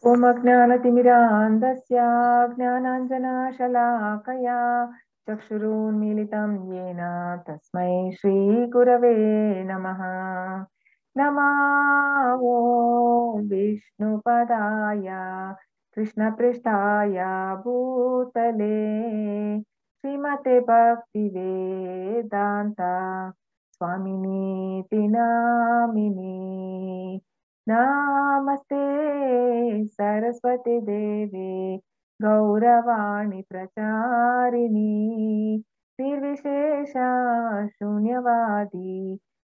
ओम अज्ञानतिमिरान्धस्य ज्ञानाञ्जनशलाकया चक्षुरुन्मीलितं येन तस्मै श्रीगुरवे नमः। नमः ॐ विष्णुपदाय कृष्णपृष्ठाय भूतले श्रीमते भक्तिवेदान्त स्वामिनीति नामिने। नमस्ते सरस्वती देवे गौरवाणी प्रचारिणी निर्विशेष शून्यवादी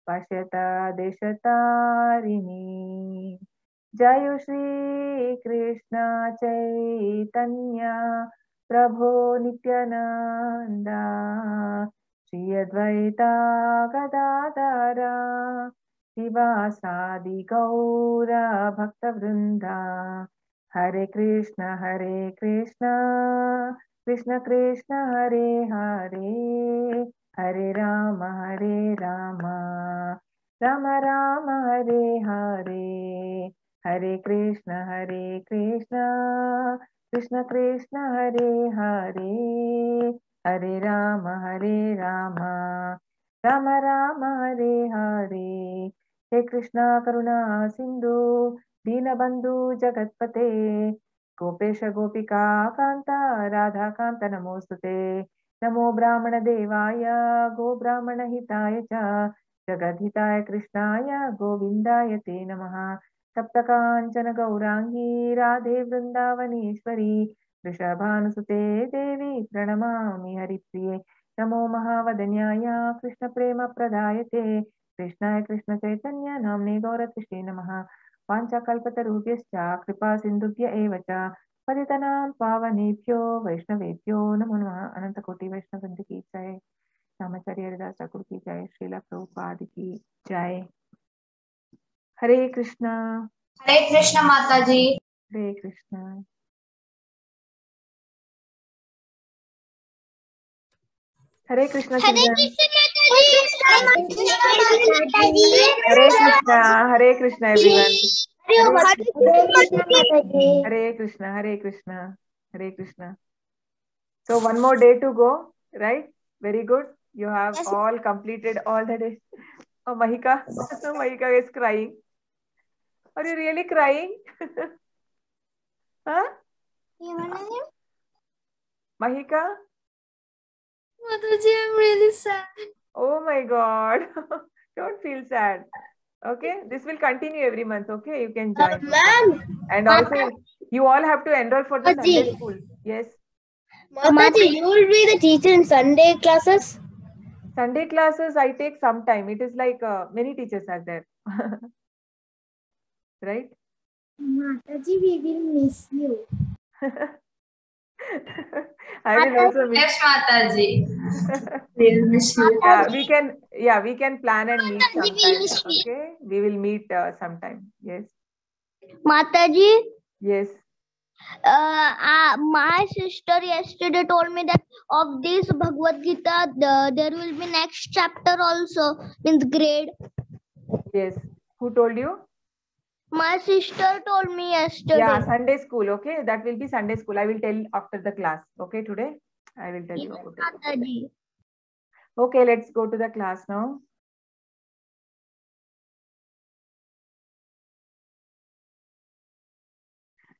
पश्यता देशतारिणी। जय श्री कृष्ण चैतन्य प्रभो नित्यानंदा श्री अद्वैता गदाधर शिवासादि गौर भक्तवृंदा। हरे कृष्ण कृष्ण कृष्ण हरे हरे, हरे राम राम राम हरे हरे। हरे कृष्ण कृष्ण कृष्ण हरे हरे, हरे राम राम राम हरे हरे। हे कृष्णा करुणा सिंधु दीनबंधु जगत्पते गोपेश गोपिका कांता राधा कांत नमोस्तुते। नमो ब्राह्मण देवाय गो ब्राह्मण हिताय च जगद्हिताय कृष्णाय गोविंदाय ते नमः। सप्तकांचन गौरांगी राधे वृंदावनेश्वरी वृषभानुसुते देवी प्रणमामि हरिप्रिये। नमो महावदन्याय कृष्ण प्रेम प्रदायते कृष्णाय कृष्ण चैतन्य नाम्ने गौरकृष्णे नमः। वाञ्छाकल्पतरुभ्यश्च कृपा सिन्धुभ्य एव च पतितनां पावनेभ्यो वैष्णवेभ्यो नमो नमः। अनंतकोटि वैष्णववृंद की जय, रामाचार्य हरिदास ठाकुर की जय, श्रीला प्रभुपाद की जय। हरे कृष्णा माता जी। हरे कृष्णा। हरे Krishna children. Hare Krishna everyone. Hare Krishna Hare Krishna. So one more day to go, right? Very good. You have all completed all the days. Oh, Mahika, Mahika is crying. Are you really crying? Huh? Mahika? Mataji, I'm really sad. Oh my God. Don't feel sad. Okay, this will continue every month. Okay, you can join. Ma'am. And also, you all have to enroll for the Sunday school. Yes. Mataji, you will be the teacher in Sunday classes? Sunday classes, I take some time. It is like many teachers are there. Right? Mataji, we will miss you. I will also miss. Yes, Mataji. We'll miss you. We can plan and meet sometime. Okay, we will meet sometime. Yes. Mataji. Yes. My sister yesterday told me that of this Bhagavad Gita, there will be next chapter also, means grade. Yes. Who told you? My sister told me yesterday. Yeah, Sunday school. Okay, that will be Sunday school. I will tell after the class. Okay, today I will tell you about it. Mataji. Okay, let's go to the class now.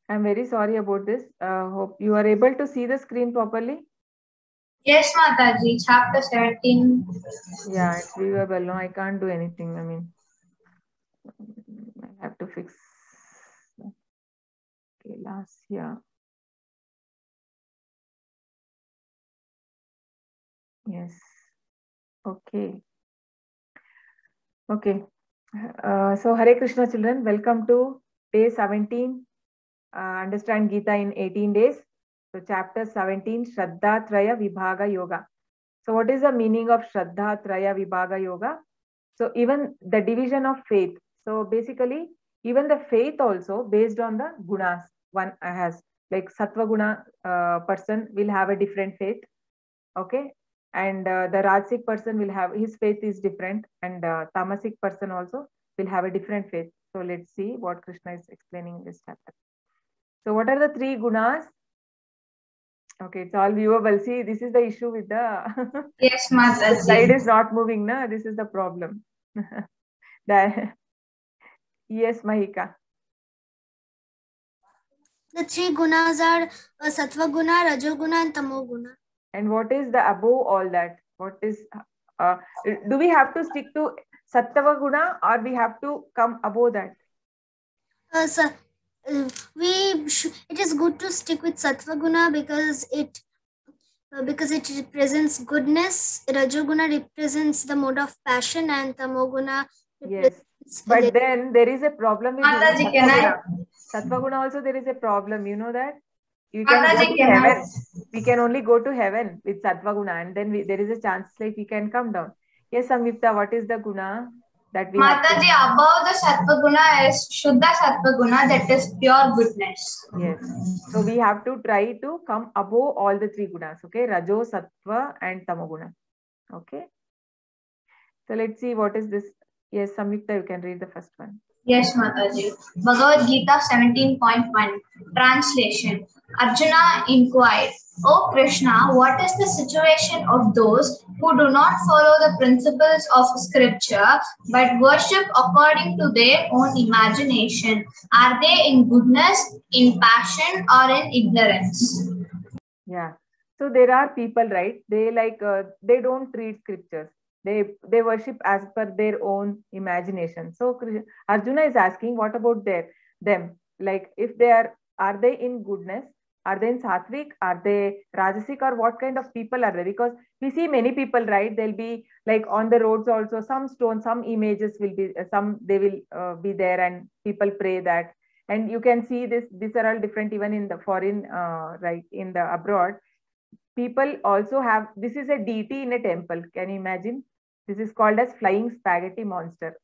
I'm very sorry about this. Hope you are able to see the screen properly. Yes, Mataji. Chapter 17. Yeah, it's viewable. No, I can't do anything. I mean, I have to fix. Okay, last year. Yes. Okay. Okay. So Hare Krishna children, welcome to day 17. Understand Gita in 18 days. So chapter 17, Shraddha Traya Vibhaga Yoga. So what is the meaning of Shraddha Traya Vibhaga Yoga? So even the division of faith. So basically, even the faith also based on the gunas one has. Like Sattva Guna person will have a different faith. Okay. And the Rajasic person will have his faith is different. And Tamasic person also will have a different faith. So let's see what Krishna is explaining in this chapter. So what are the three gunas? Okay, it's all viewable. See, this is the issue with the Yes, the slide Mataji. is not moving, na? This is the problem. Yes, Mahika. The three gunas are Sattva Guna, Rajo Guna, and Tamo Guna. And what is the above all that? What is, do we have to stick to Sattva Guna or we have to come above that? It is good to stick with Sattva Guna because it represents goodness. Rajo Guna represents the mode of passion, and Tamo Guna Yes. But then there is a problem with Mataji, Sattva can I? Guna. Sattva Guna also there is a problem. You know that? You can go Mataji, to can I? heaven. We can only go to heaven with Sattva Guna, and then there is a chance like we can come down. Yes, Samyukta, what is the Guna that we have to? Mataji, above the Sattva Guna is Shuddha Sattva Guna, that is pure goodness. Yes. So we have to try to come above all the three gunas. Okay, Rajo, Sattva, and Tamoguna. Okay. So let's see what is this. Yes, Samyukta, you can read the first one. Yes, Mataji. Bhagavad Gita 17.1. Translation. Arjuna inquired, O Krishna, what is the situation of those who do not follow the principles of scripture but worship according to their own imagination? Are they in goodness, in passion, or in ignorance? Yeah. So there are people, right? They they don't read scriptures. They worship as per their own imagination. So Arjuna is asking, what about them? Like if are they in goodness? Are they in sattvic? Are they rajasic? Or what kind of people are they? Because we see many people, right? They'll be like on the roads also. Some stones, some images will be they will be there, and people pray that. And you can see this. These are all different even in the foreign, right? In the abroad, people also have. This is a deity in a temple. Can you imagine? This is called as flying spaghetti monster.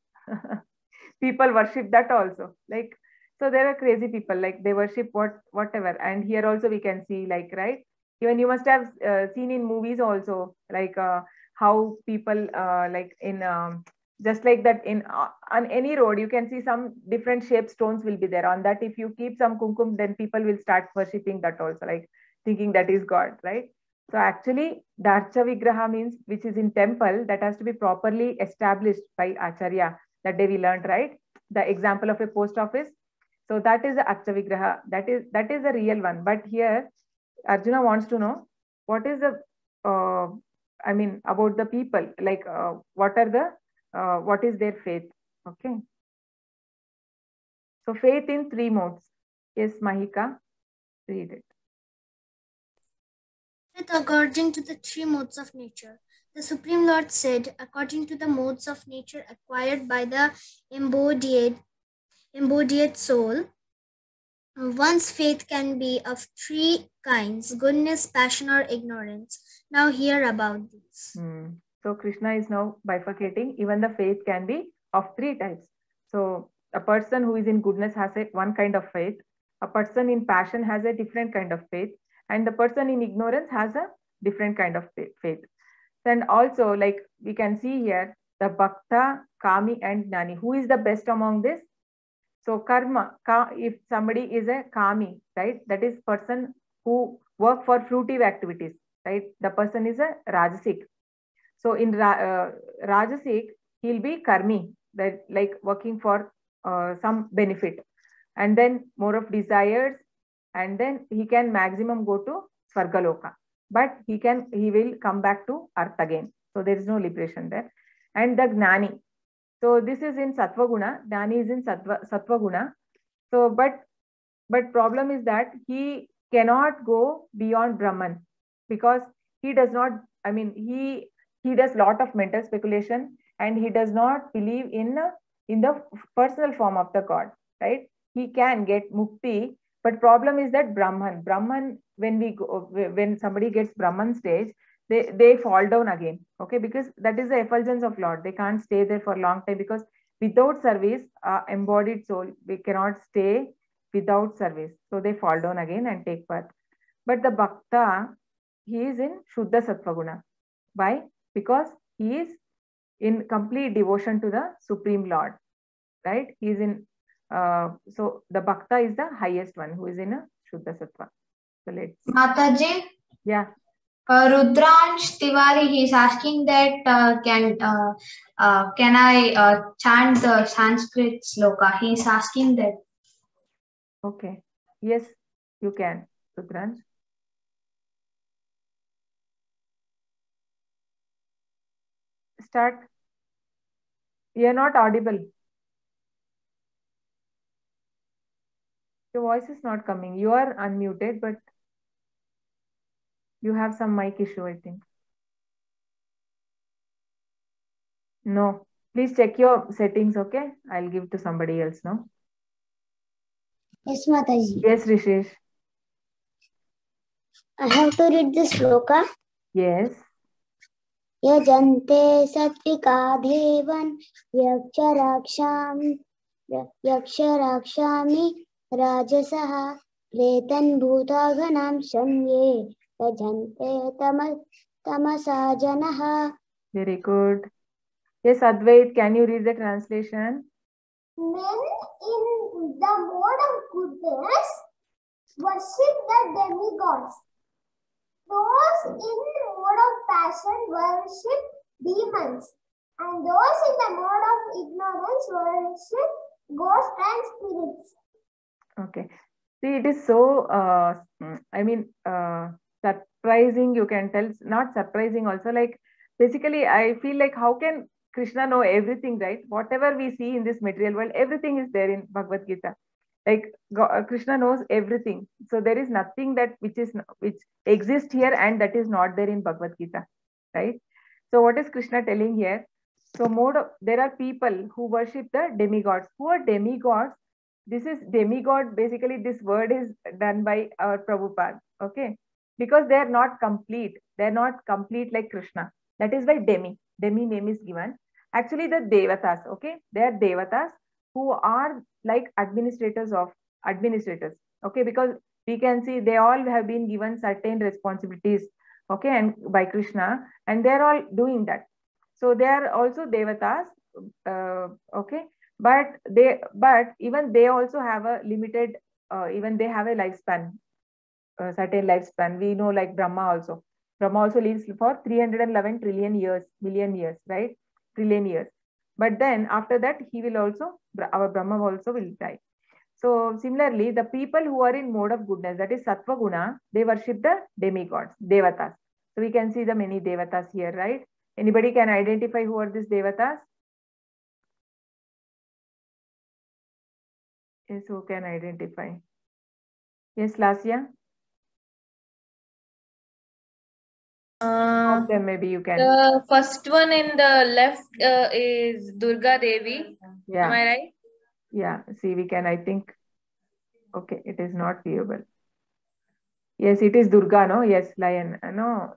People worship that also. Like, so there are crazy people, like they worship whatever. And here also we can see, like, right, even you must have seen in movies also, like how people like in just like that in on any road you can see some different shaped stones will be there. On that, if you keep some kumkum, then people will start worshipping that also, like thinking that is God, right? So actually Darcha Vigraha means which is in temple, that has to be properly established by Acharya. That day we learned, right, the example of a post office. So that is the Archa Vigraha. That is the real one. But here, Arjuna wants to know what is the, I mean, about the people, like what is their faith? Okay. So faith in three modes. Yes, Mahika, read it. Faith according to the three modes of nature. The Supreme Lord said, according to the modes of nature acquired by the embodied soul, one's faith can be of three kinds: goodness, passion, or ignorance. Now hear about these. So Krishna is now bifurcating. Even the faith can be of three types. So a person who is in goodness has one kind of faith. A person in passion has a different kind of faith. And the person in ignorance has a different kind of faith. And also, like we can see here, the Bhakta, Kami, and Gnani. Who is the best among this? So karma, if somebody is a Kami, right, that is person who work for fruitive activities, right? The person is a Rajasic. So in Rajasic, he'll be Karmi, that like working for some benefit, and then more of desires, and then he can maximum go to Swargaloka, but he will come back to earth again. So there is no liberation there. And the Gnani. So this is in Sattva Guna, Gnani is in Sattva Guna. So, but problem is that he cannot go beyond Brahman, because he does not, I mean, he does lot of mental speculation, and he does not believe in the personal form of the God, right? He can get mukti, but problem is that Brahman, when somebody gets Brahman stage, they fall down again, okay, because that is the effulgence of Lord. They can't stay there for a long time, because without service, embodied soul, we cannot stay without service. So they fall down again and take birth. But the Bhakta, he is in Shuddha Sattva Guna. Why? Because he is in complete devotion to the Supreme Lord. right? He is in, so the Bhakta is the highest one who is in a Shuddha Sattva. So let's, Mataji, yeah. Rudransh Tiwari, he is asking that can I chant the Sanskrit sloka? He is asking that. Okay. Yes, you can, Rudransh. Start. You are not audible. Your voice is not coming. You are unmuted, but you have some mic issue, I think. No. Please check your settings, okay? I'll give to somebody else now. Yes, Mataji. Yes, Rishesh. I have to read this sloka. Yes. Yajante Satvika Devan Yaksharakshami Rajasaha Pretan Bhutaganam Shanye Yajante Tamasajanaha. Very good. Yes, Advait, can you read the translation? Men in the mode of goodness worship the demigods. Those in the mode of passion worship demons. And those in the mode of ignorance worship ghosts and spirits. Okay. See, it is so, surprising, you can tell, not surprising also, like, basically, I feel like, how can Krishna know everything, right? Whatever we see in this material world, everything is there in Bhagavad Gita. Like, Krishna knows everything. So there is nothing that which exists here and that is not there in Bhagavad Gita, right? So what is Krishna telling here? So there are people who worship the demigods. Who are demigods? This is demigod. Basically, this word is done by our Prabhupada. Okay, because they are not complete. They are not complete like Krishna. That is why demi name is given. Actually, the devatas. Okay, they are devatas who are like administrators. Okay, because we can see they all have been given certain responsibilities. Okay, and by Krishna, and they are all doing that. So they are also devatas. Okay, but even they also have a limited, even they have a lifespan, certain lifespan. We know, like Brahma also lives for 311 trillion years, million years, right? Trillion years. But then after that, he will also, our Brahma also will die. So similarly, the people who are in mode of goodness, that is Sattva Guna, they worship the demigods, devatas. So we can see the many devatas here, right? Anybody can identify who are these devatas? Yes, who can identify? Yes, Lasya? Of them, maybe you can. The first one in the left is Durga Devi. Yeah. Am I right? Yeah. See, we can, I think. Okay, it is not viewable. Yes, it is Durga, no? Yes, lion. No.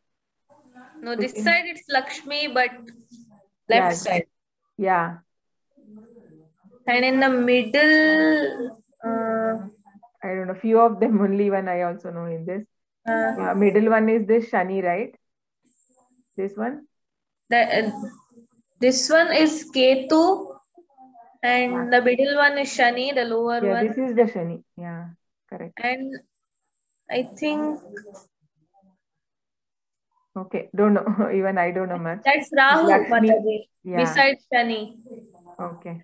No, this side it's Lakshmi, but left side. Yeah. And in the middle, I don't know. Few of them only one I also know in this. Middle one is this Shani, right? This one? This one is Ketu. And the middle one is Shani, the lower one. Yeah, this is the Shani. Yeah, correct. And I think... Okay, don't know. Even I don't know much. That's Rahu, Mataji. Yeah. Besides Shani. Okay.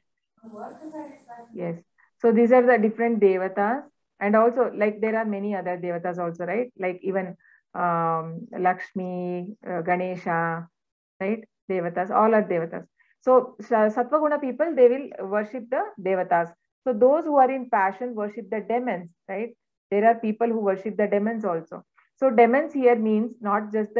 Yes. So these are the different devatas. And also, like, there are many other devatas also, right? Like even Lakshmi, Ganesha, right? Devatas, all are devatas. So Sattva Guna people, they will worship the devatas. So those who are in passion worship the demons, right? There are people who worship the demons also. So demons here means not just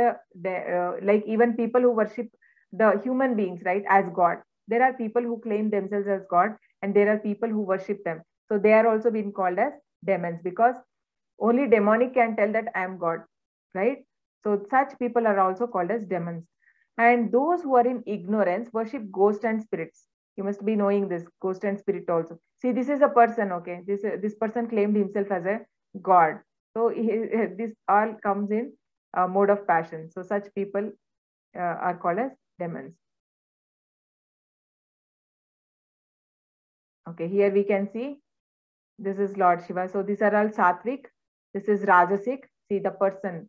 like even people who worship the human beings, right? As God. There are people who claim themselves as God, and there are people who worship them. So they are also being called as demons, because only demonic can tell that I am God, right? So such people are also called as demons. And those who are in ignorance worship ghosts and spirits. You must be knowing this, ghost and spirit also. See, this is a person, okay? This person claimed himself as a God. So this all comes in mode of passion. So such people are called as demons. Okay, here we can see this is Lord Shiva. So these are all sattvic. This is rajasic. See the person,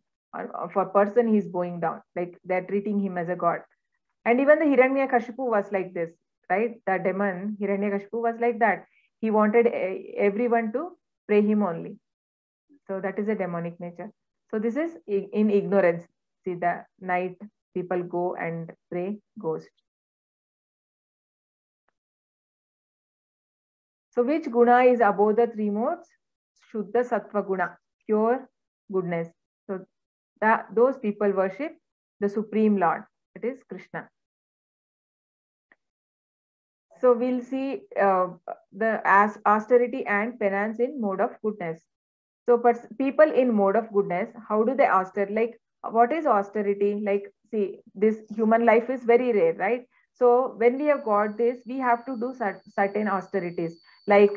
for person he is bowing down, like they're treating him as a god. And even the Hiranyakashipu was like this, right? The demon Hiranyakashipu was like that. He wanted everyone to pray him only. So that is a demonic nature. So this is in ignorance. See, the night people go and pray ghost. So which guna is above the three modes? Shuddha Sattva guna, pure goodness. So that those people worship the Supreme Lord. It is Krishna. So we'll see the austerity and penance in mode of goodness. So people in mode of goodness, how do they austere? Like, what is austerity? Like, see, this human life is very rare, right? So when we have got this, we have to do certain austerities, like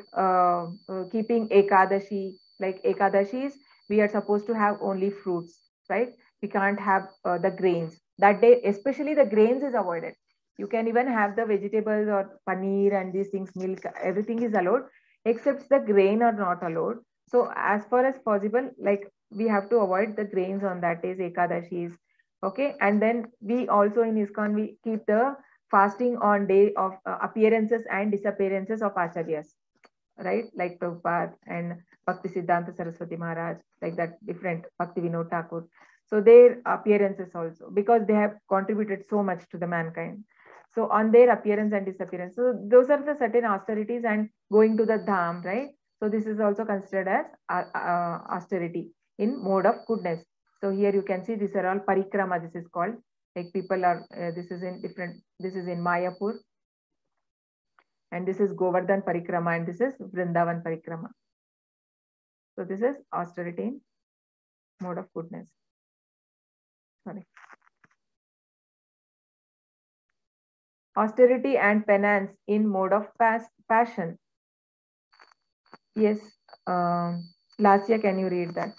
keeping Ekadashi. Like Ekadashis, we are supposed to have only fruits, right? We can't have the grains. That day, especially the grains is avoided. You can even have the vegetables or paneer and these things, milk, everything is allowed, except the grain are not allowed. So as far as possible, like we have to avoid the grains on that days, Ekadashis. Okay. And then we also in ISKCON, we keep the fasting on day of appearances and disappearances of Acharyas, right? Like Prabhupada and Bhakti Siddhanta Saraswati Maharaj, like that different Bhakti Vinod Thakur. So their appearances also, because they have contributed so much to the mankind. So on their appearance and disappearance. So those are the certain austerities and going to the dham, right? So this is also considered as austerity in mode of goodness. So here you can see these are all parikrama. This is called, like people are. This is in different. This is in Mayapur, and this is Govardhan parikrama, and this is Vrindavan parikrama. So this is austerity in mode of goodness. Sorry. Austerity and penance in mode of passion. Yes, Lasya, can you read that?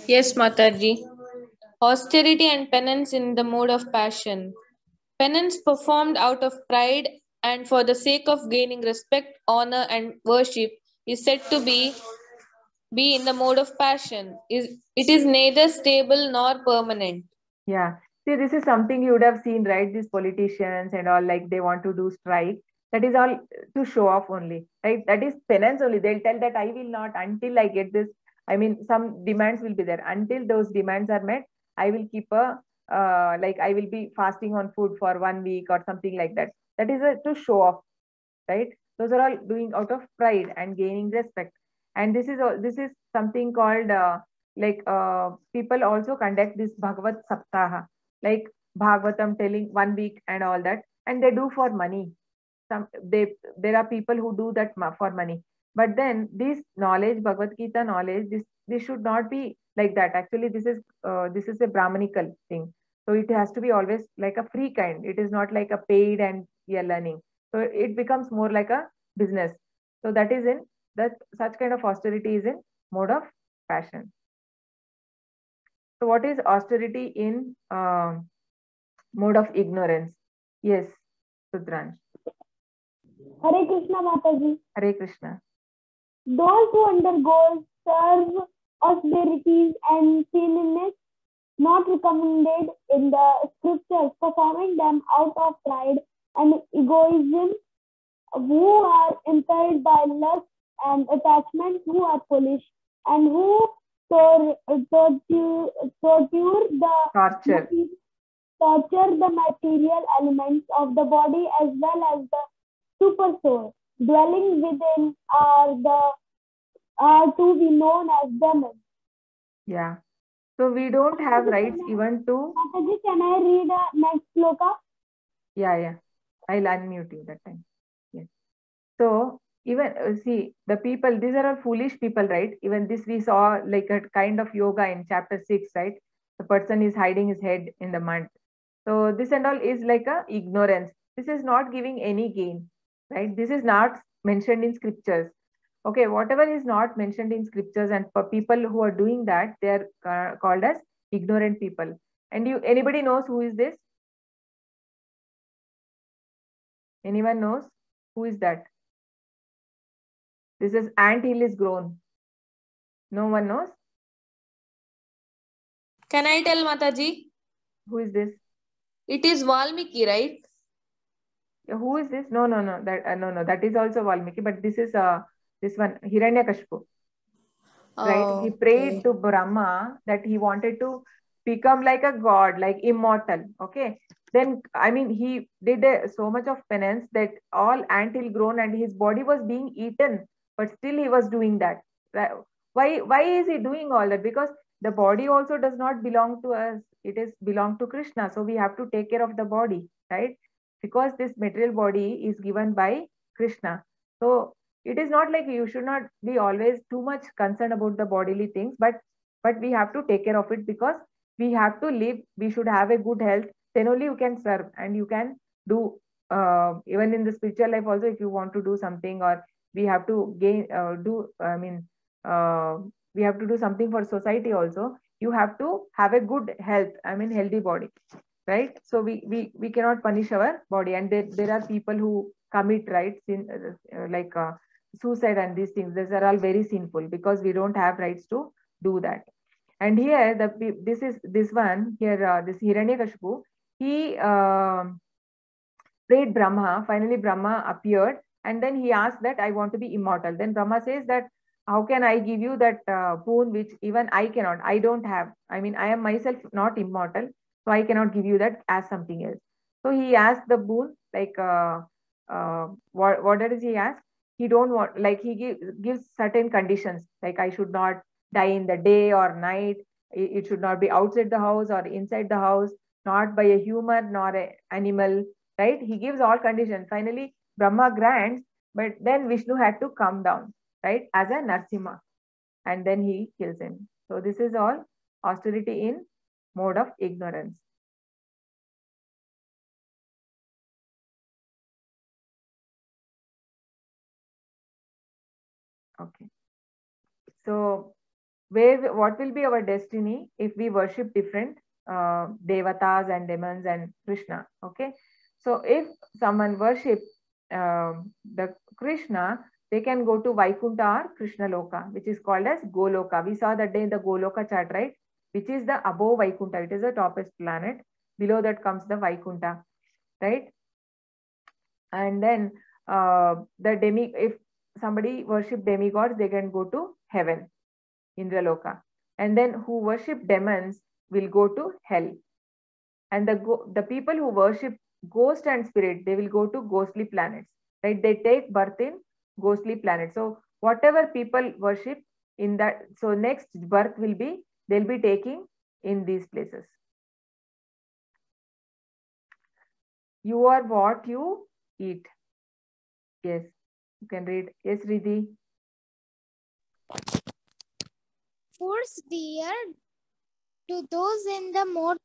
Yes, Mataji. Austerity and penance in the mode of passion. Penance performed out of pride and for the sake of gaining respect, honor, and worship is said to be in the mode of passion. It is neither stable nor permanent. Yeah. See, this is something you would have seen, right? These politicians and all, like they want to do strike. That is all to show off only, right? That is penance only. They'll tell that I will not until I get this. I mean, some demands will be there. Until those demands are met, I will keep a like I will be fasting on food for 1 week or something like that. That is to show off, right? Those are all doing out of pride and gaining respect. And this is something called people also conduct this Bhagavad Saptaha, like Bhagavatam telling 1 week and all that, and they do for money. There are people who do that for money, but then this knowledge, Bhagavad Gita knowledge, this should not be like that. Actually, this is a Brahmanical thing, so it has to be always like a free kind. It is not like a paid and we are learning. So it becomes more like a business. So that is in that such kind of austerity is in mode of passion. So what is austerity in mode of ignorance? Yes, Sudransh. Hare Krishna Mataji. Hare Krishna. Those who undergo serve austerities and cleanliness not recommended in the scriptures, performing them out of pride and egoism, who are impelled by lust and attachment, who are foolish, and who torture the material elements of the body as well as the super soul dwelling within are to be known as demons. Yeah. So we don't have rights even to. Mataji, can I read next sloka? Yeah. I'll unmute you that time. Yes. So even see the people, these are all foolish people, right? Even this we saw like a kind of yoga in chapter 6, right? The person is hiding his head in the mud. So this and all is like a ignorance. This is not giving any gain, right? This is not mentioned in scriptures. Okay, whatever is not mentioned in scriptures, and for people who are doing that, they are called as ignorant people. And anybody knows who is this? Anyone knows? Who is that? This is ant hill is grown. No one knows? Can I tell, Mataji? Who is this? It is Valmiki, right? Who is this? No. That that is also Valmiki, but this is this one Hiranyakashipu. Right? He prayed to Brahma that he wanted to become like a god, like immortal. Okay. Then, I mean, he did so much of penance that all anthill grown and his body was being eaten, but still he was doing that. Right? Why is he doing all that? Because the body also does not belong to us. It is belong to Krishna. So we have to take care of the body, right? Because this material body is given by Krishna. So it is not like you should not be always too much concerned about the bodily things, but we have to take care of it because we have to live. We should have a good health. Then only you can serve and you can do even in the spiritual life also. If you want to do something, or we have to gain we have to do something for society also. You have to have a good health. I mean, healthy body, right? So we cannot punish our body, and there are people who commit rights in suicide and these things. These are all very sinful because we don't have rights to do that. And here this one here, this Hiranyakashipu, he prayed Brahma. Finally Brahma appeared, and then he asked that I want to be immortal. Then Brahma says that how can I give you that boon which even I cannot, I don't have. I mean, I am myself not immortal, so I cannot give you that as something else. So he asked the boon, like what does he ask? He don't want, like he gives certain conditions, like I should not die in the day or night. It should not be outside the house or inside the house, not by a human nor an animal, right? He gives all conditions. Finally Brahma grants, but then Vishnu had to come down, right, as a Narsimha, and then he kills him. So this is all austerity in mode of ignorance. Okay. So what will be our destiny if we worship different devatas and demons and Krishna? Okay. So if someone worship the Krishna, they can go to Vaikuntha or Krishna Loka, which is called as Goloka. We saw that day in the Goloka chart, right? Which is the above Vaikuntha. It is the topest planet. Below that comes the Vaikuntha, right? And then if somebody worship demigods, they can go to heaven, Indraloka. And then who worship demons will go to hell. And the people who worship ghost and spirit, they will go to ghostly planets, right? They take birth in ghostly planets. So whatever people worship in that, so next birth will be, they'll be taking in these places. You are what you eat. Yes, you can read. Yes, Riddhi. Foods dear to those in the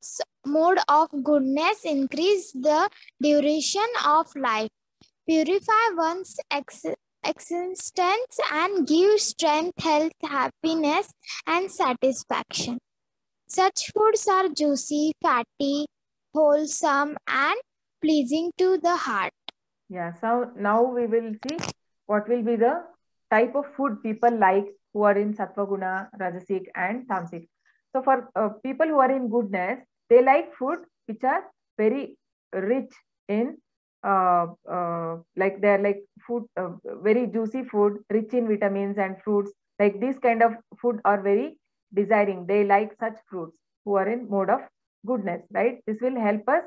mode of goodness increase the duration of life, purify one's existence, and give strength, health, happiness, and satisfaction. Such foods are juicy, fatty, wholesome, and pleasing to the heart. Yeah, so now we will see what will be the type of food people like who are in Sattva Guna, Rajasic, and Tamasic. So for people who are in goodness, they like food which are very rich in like they're like food, very juicy food, rich in vitamins and fruits. Like this kind of food are very desiring. They like such fruits who are in mode of goodness, right? This will help us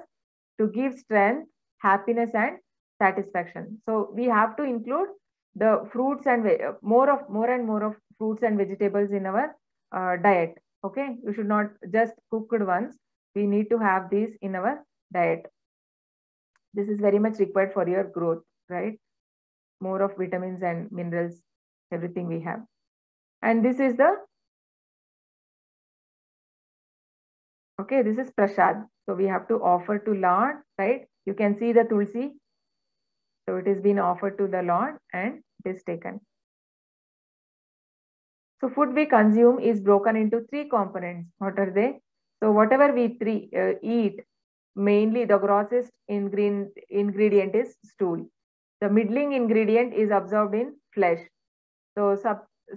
to give strength, happiness, and satisfaction. So we have to include the fruits and more and more of fruits and vegetables in our diet. Okay, you should not just cooked ones. We need to have these in our diet. This is very much required for your growth, right? More of vitamins and minerals, everything we have. And this is the, okay, this is prasad. So we have to offer to Lord, right? You can see the tulsi. So it is being offered to the Lord and it is taken. So food we consume is broken into three components. What are they? So whatever we eat, mainly the grossest ingredient is stool. The middling ingredient is absorbed in flesh. So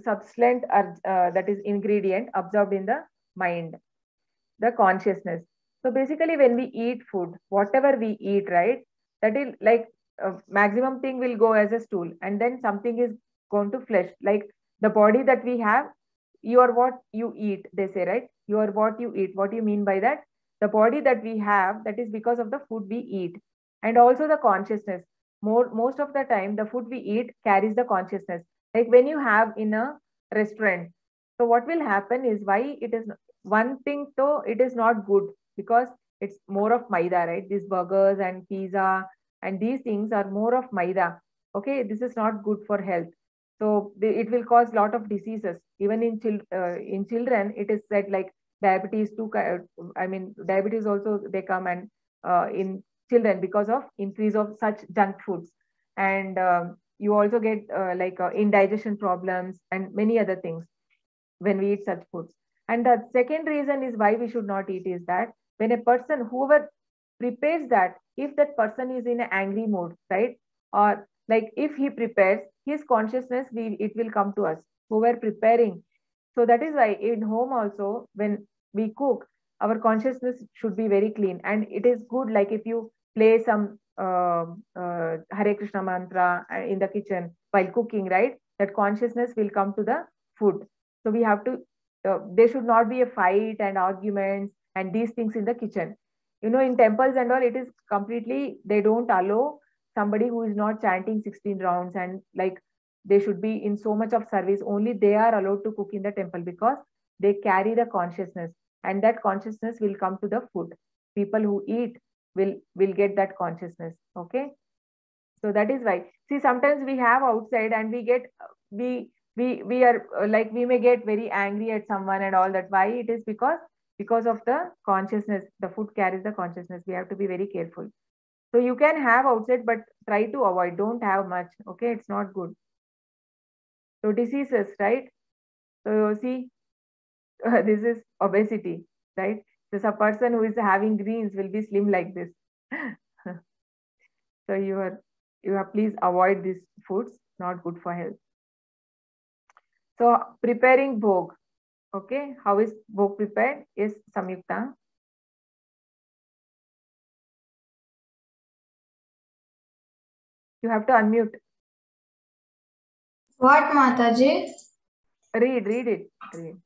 subsequent that is ingredient absorbed in the mind, the consciousness. So basically when we eat food, whatever we eat, right, that is like maximum thing will go as a stool, and then something is going to flesh. Like the body that we have, you are what you eat, they say, right? You are what you eat. What do you mean by that? The body that we have, that is because of the food we eat. And also the consciousness. Most of the time the food we eat carries the consciousness. Like when you have in a restaurant, so what will happen is, why it is one thing, though it is not good, because it's more of maida, right? These burgers and pizza and these things are more of maida. Okay, this is not good for health. So it will cause lot of diseases. Even in children, it is said like diabetes too. I mean, diabetes also they come and in children because of increase of such junk foods, and you also get like indigestion problems and many other things when we eat such foods. And the second reason is why we should not eat is that when a person, whoever prepares that, if that person is in an angry mood, right? Or like if he prepares, his consciousness, it will come to us who were preparing. So that is why in home also, when we cook, our consciousness should be very clean. And it is good, like if you play some Hare Krishna mantra in the kitchen while cooking, right? That consciousness will come to the food. So we have to, there should not be a fight and arguments and these things in the kitchen. You know, in temples and all, it is completely, they don't allow somebody who is not chanting 16 rounds, and like they should be in so much of service. Only they are allowed to cook in the temple because they carry the consciousness, and that consciousness will come to the food. People who eat will get that consciousness. Okay. So that is why, see, sometimes we have outside and we get, we are like, we may get very angry at someone and all that. Why? It is because of the consciousness. The food carries the consciousness. We have to be very careful. So you can have outside, but try to avoid. Don't have much. Okay, it's not good. So diseases, right? So see, this is obesity, right? So a person who is having greens will be slim like this. So you have please avoid these foods, not good for health. So preparing bhog. Okay, how is bhog prepared? Is Samyukta. You have to unmute. What, Mataji? Read it. Read.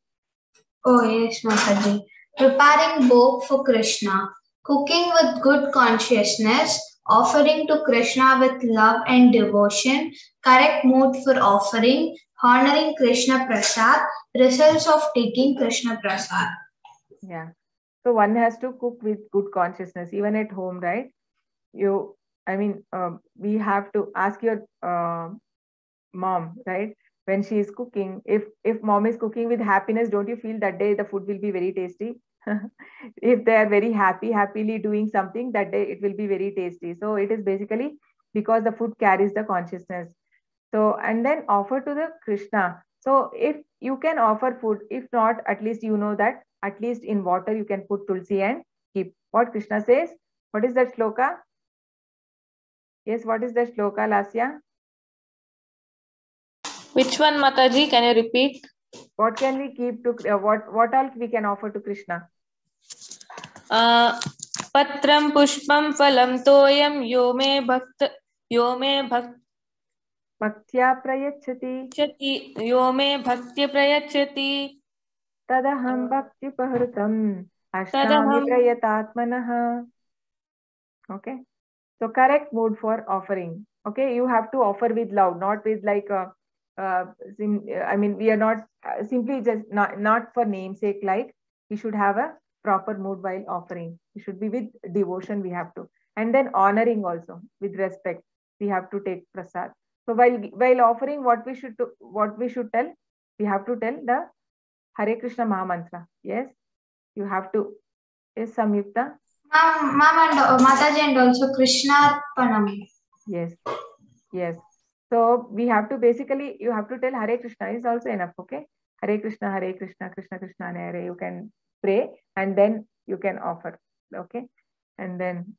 Oh, yes, Mataji. Preparing bhog for Krishna. Cooking with good consciousness. Offering to Krishna with love and devotion. Correct mood for offering. Honoring Krishna Prasad. Results of taking Krishna Prasad. Yeah. So one has to cook with good consciousness, even at home, right? We have to ask your mom, right? When she is cooking, if mom is cooking with happiness, don't you feel that day the food will be very tasty? If they are very happily doing something, that day it will be very tasty. So it is basically because the food carries the consciousness. So, and then offer to the Krishna. So if you can offer food, if not, at least you know that at least in water you can put tulsi and keep. What Krishna says? What is that shloka? Yes, what is that shloka, Lasya? Which one, Mataji? Can you repeat? What can we keep to what all we can offer to Krishna? Patram pushpam phalam toyam yo me Bhaktya prayachati. Yo me bhaktya prayachati. Tadaham bhakti pahrutam ashtami prayatatmanah. Okay. So correct mood for offering. Okay. You have to offer with love, not with like we are not simply just not for namesake. Like we should have a proper mood while offering. We should be with devotion. We have to, and then honoring also with respect. We have to take prasad. So while offering, what we should tell? We have to tell the Hare Krishna Mahamantra. Yes, you have to. Yes, Samyukta. Ma'am and Mataji and also Krishna Panam. Yes. So we have to basically, you have to tell Hare Krishna is also enough. Okay. Hare Krishna, Krishna Krishna Hare Hare. You can pray and then you can offer. Okay. And then,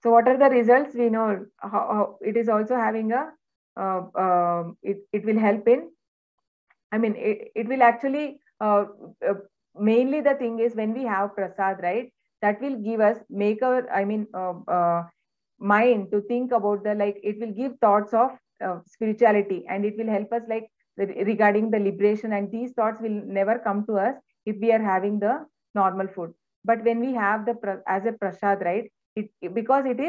so what are the results? We know how it is also having a, it will help in, I mean, it will actually, mainly the thing is when we have prasad, right, that will give us, make our, I mean, mind to think about the, like, it will give thoughts of spirituality, and it will help us, like, regarding the liberation, and these thoughts will never come to us if we are having the normal food. But when we have the as a prasad, right, because it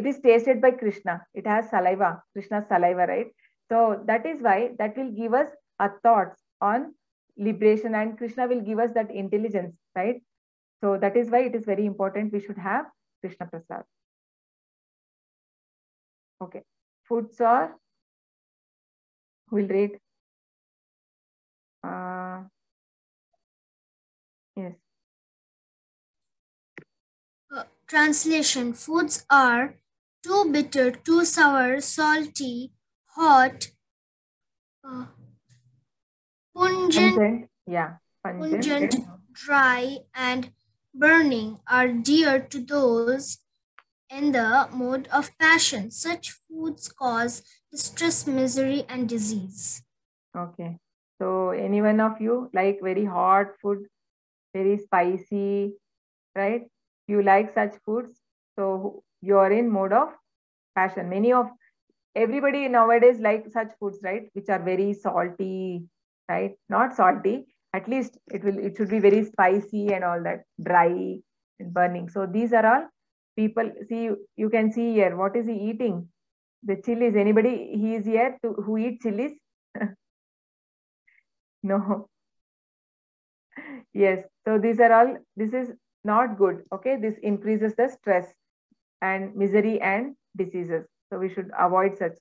is tasted by Krishna, it has saliva, Krishna's saliva, right? So that is why that will give us our thoughts on liberation, and Krishna will give us that intelligence, right? So that is why it is very important we should have Krishna prasad. Okay, foods are, we'll read. Yes. Translation: foods are too bitter, too sour, salty, hot, pungent, Pungent, dry, and burning are dear to those in the mode of passion. Such foods cause distress, misery, and disease. Okay. So any one of you like very hot food, very spicy, right? You like such foods. So you are in mode of passion. Everybody nowadays like such foods, right? Which are very salty, right? Not salty. At least it should be very spicy and all that, dry and burning. So these are all people. See, you can see here. What is he eating? The chilies. Anybody he is here who eat chilies? No. Yes. So these are all. This is not good. Okay. This increases the stress and misery and diseases. So we should avoid such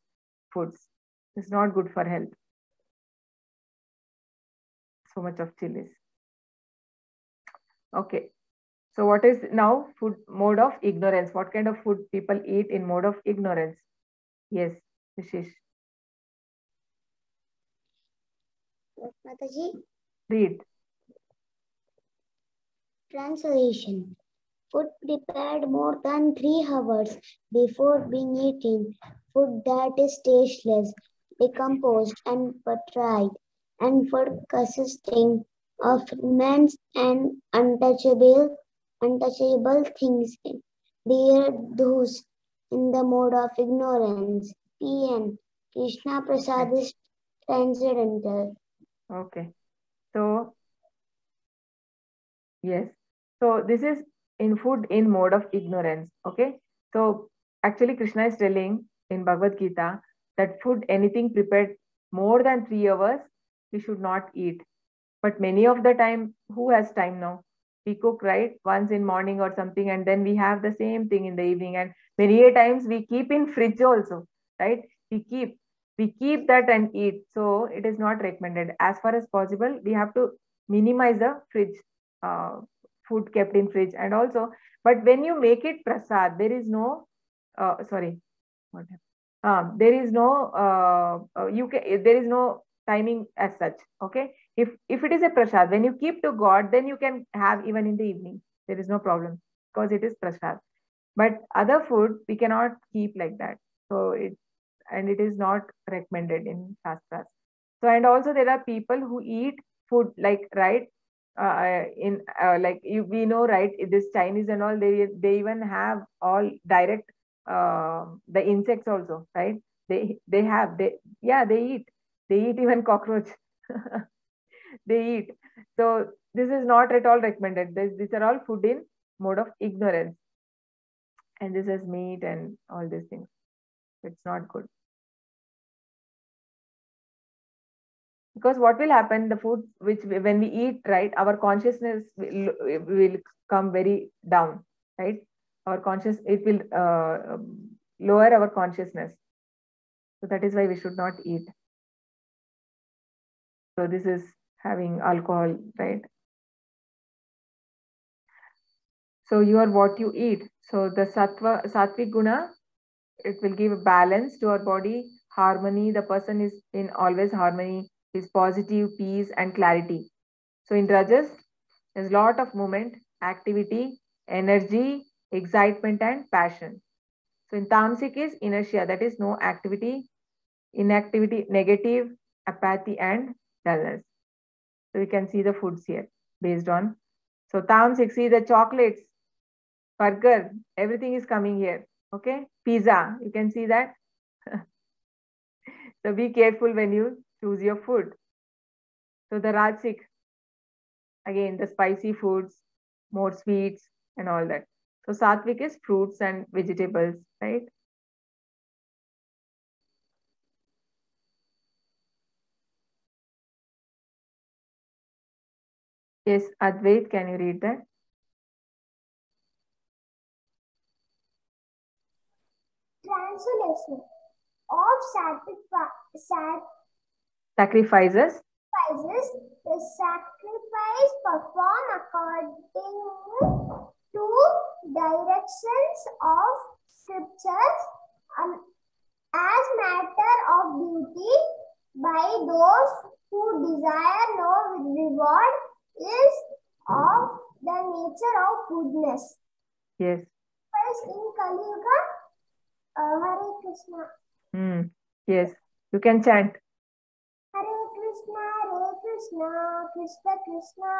foods. It's not good for health. So much of chilies. Okay. So what is now food mode of ignorance? What kind of food people eat in mode of ignorance? Yes, Vishesh. Mataji. Read. Translation. Food prepared more than 3 hours before being eaten. Food that is tasteless, decomposed, and putrid. And food consisting of immense and untouchable things. Dear those in the mode of ignorance. PN. Krishna Prasad is transcendental. Okay. So, yes. So this is in food in mode of ignorance. Okay. So actually Krishna is telling in Bhagavad Gita that food, anything prepared more than 3 hours, we should not eat. But many of the time, who has time now? We cook, right? Once in morning or something, and then we have the same thing in the evening. And many a times we keep in fridge also, right? We keep that and eat. So it is not recommended. As far as possible, we have to minimize the fridge, food kept in fridge. And also, but when you make it prasad, there is no, sorry, what happened? There is no, there is no timing as such. Okay. If it is a prasad, when you keep to God, then you can have even in the evening. There is no problem because it is prasad. But other food we cannot keep like that. So it is not recommended in shastras. So and also there are people who eat food like, right, we know, right, this Chinese and all, they even have all direct the insects also, right? They eat even cockroach. They eat. So this is not at all recommended. These are all food in mode of ignorance. And this is meat and all these things. It's not good. Because what will happen, the food which when we eat, right, our consciousness will come very down, right? It will lower our consciousness. So that is why we should not eat. So this is having alcohol, right? So you are what you eat. So the sattvic guna, it will give balance to our body, harmony. The person is in always harmony, is positive, peace and clarity. So in Rajas, there's a lot of movement, activity, energy, excitement, and passion. So in tamasic is inertia, that is no activity, inactivity, negative, apathy, and dullness. So we can see the foods here based on. So tamasic, see the chocolates, burger, everything is coming here. Okay, pizza, you can see that. So be careful when you choose your food. So the rajasic, again the spicy foods, more sweets and all that. So sattvic is fruits and vegetables, right? Yes, Advait, can you read that? Translation of Sacrifices. The sacrifice performed according to directions of scriptures as matter of duty by those who desire no reward is of the nature of goodness. Yes. In Kali Yuga, Hare Krishna. Yes, you can chant. Hare Krishna, Krishna Krishna,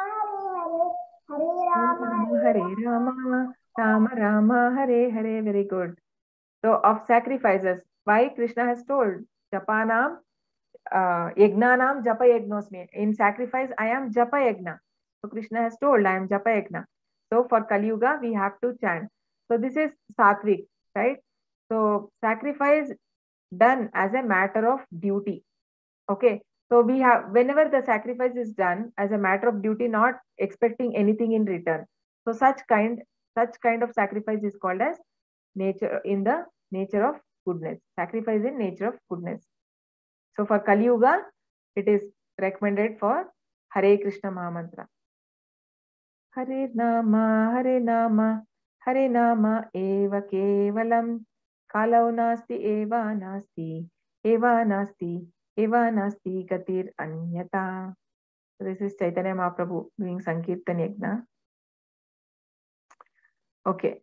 Hare Hare, Hare Rama, Rama Rama, Hare Hare. Very good. So of sacrifices, why Krishna has told Japanam, Yagnanam Japa Yagnosmi. In sacrifice, I am Japa Yagna. So Krishna has told, I am Japa Yagna. So for Kali Yuga, we have to chant. So this is Satvik, right? So sacrifice done as a matter of duty. Okay. So we have, whenever the sacrifice is done as a matter of duty, not expecting anything in return. So such kind of sacrifice is called as nature, in the nature of goodness. Sacrifice in nature of goodness. So for Kali Yuga, it is recommended for Hare Krishna Mahamantra. Hare Nama, Hare Nama, Hare Nama eva kevalam, kalau nasti eva nasti, eva nasti, eva nasti gatir anyata. So this is Chaitanya Mahaprabhu doing Sankirtan Yajna. Okay.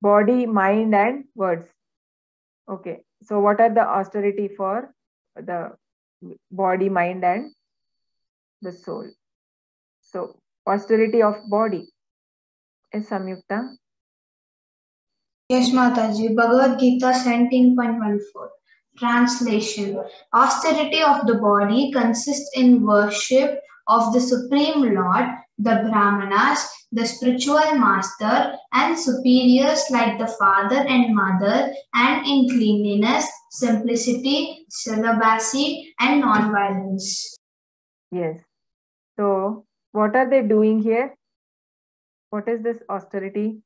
Body, mind, and words. Okay. So what are the austerity for the body, mind, and the soul? So austerity of body is Samyukta. Yes, Mataji. Bhagavad Gita 17.14. Translation. Austerity of the body consists in worship of the Supreme Lord, the Brahmanas, the spiritual master, and superiors like the father and mother, and in cleanliness, simplicity, celibacy, and non-violence. Yes. So what are they doing here? What is this austerity?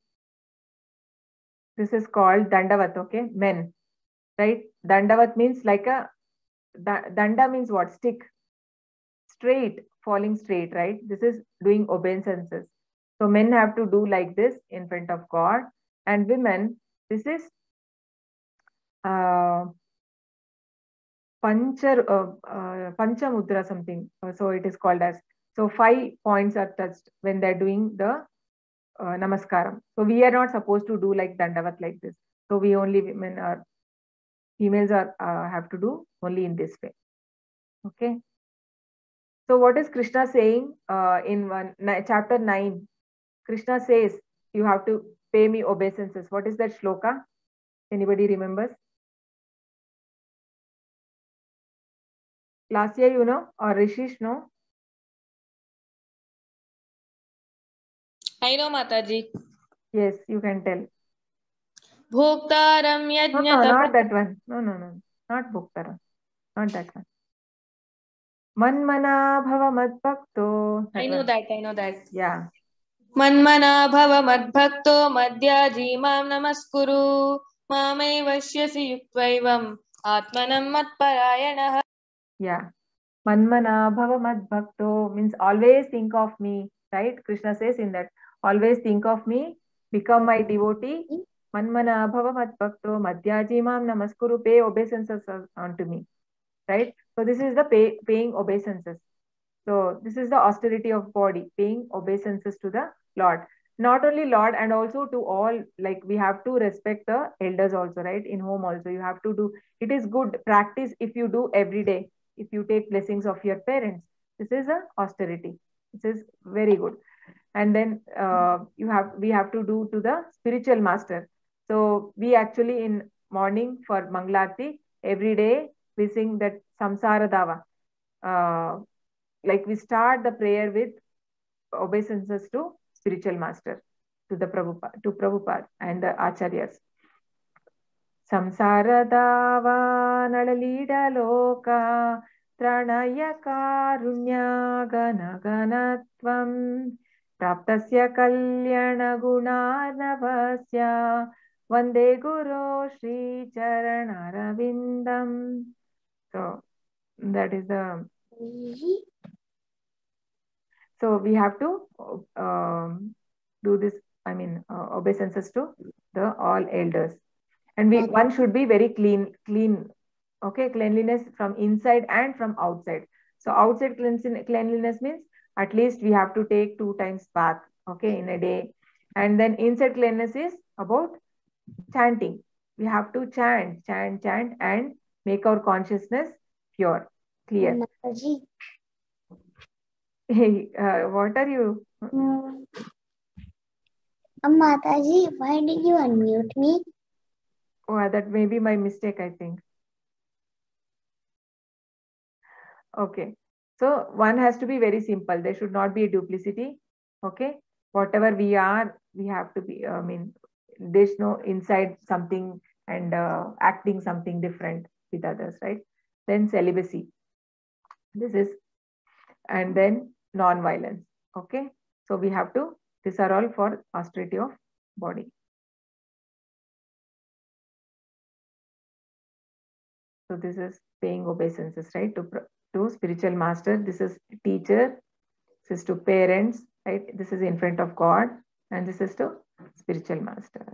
This is called Dandavat, okay? Men, right? Dandavat means like a, Danda means what? Stick. Straight, falling straight, right? This is doing obeisances. So men have to do like this in front of God, and women, this is Panchamudra something. So it is called as. So 5 points are touched when they're doing the Namaskaram. So we are not supposed to do like Dandavat like this. So we only females are have to do only in this way. Okay. So what is Krishna saying in chapter 9? Krishna says you have to pay me obeisances. What is that shloka? Anybody remembers? Last year, you know, or Rishish, no? I know, Mataji. Yes, you can tell. Bhoktaram No, not that one. No, not Bhoktaram. Not that one. Manmana bhava madbhakto. I know that. Yeah. Manmana bhava madbhakto madhyaji mam namaskuru mamai vashyasi yuktvaivam atmanam matparayanah. Yeah. Manmana bhava madbhakto means always think of me, right? Krishna says in that, always think of me, become my devotee. Manmana bhava madbhakto madhyaji mam namaskuru, pay obeisances unto me, right? So this is the paying obeisances. So this is the austerity of body, paying obeisances to the Lord. not only Lord, and also to all, like we have to respect the elders also, right? In home also, you have to do, it is good practice if you do every day, if you take blessings of your parents. This is a austerity. This is very good. And then we have to do to the spiritual master. So we actually in morning for Mangalarti, every day we sing that Samsara Dava. Like we start the prayer with obeisances to spiritual master, to the Prabhupada and the Acharyas. Samsara Dava Nalalida Loka Tranaya Karunya Gana Ganatvam Praptasya Kalyana Gunarnavasya Vande Guru Shri Charanaravindam. So that is the. So we have to do this, I mean, obeisances to the all elders. And one should be very clean, okay, cleanliness from inside and from outside. So outside cleanliness means at least we have to take 2 times bath, okay, in a day. And then inside cleanliness is about chanting. We have to chant and make our consciousness pure, clear. Hey, what are you? Mataji, why did you unmute me? Oh, that may be my mistake, I think. Okay. So one has to be very simple. There should not be a duplicity. Okay. Whatever we are, we have to be, I mean, there's no inside something and acting something different with others, right? Then celibacy. This is, and then non-violence. Okay. So we have to, these are all for austerity of body. So this is paying obeisances, right? To spiritual master. This is teacher. This is to parents, right? This is in front of God. And this is to spiritual master,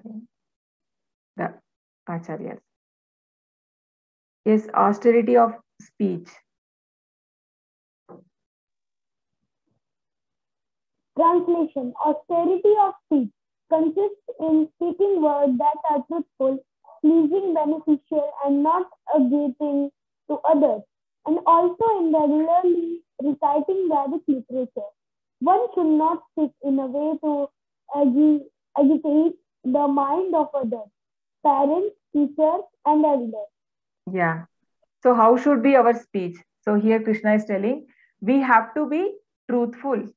the acharyas. Yes, austerity of speech. Translation. Austerity of speech consists in speaking words that are truthful, pleasing, beneficial, and not aggravating to others, and also in regularly reciting Vedic literature. One should not speak in a way to agitate the mind of others, parents, teachers, and elders. Yeah. So how should be our speech? So here Krishna is telling, we have to be truthful.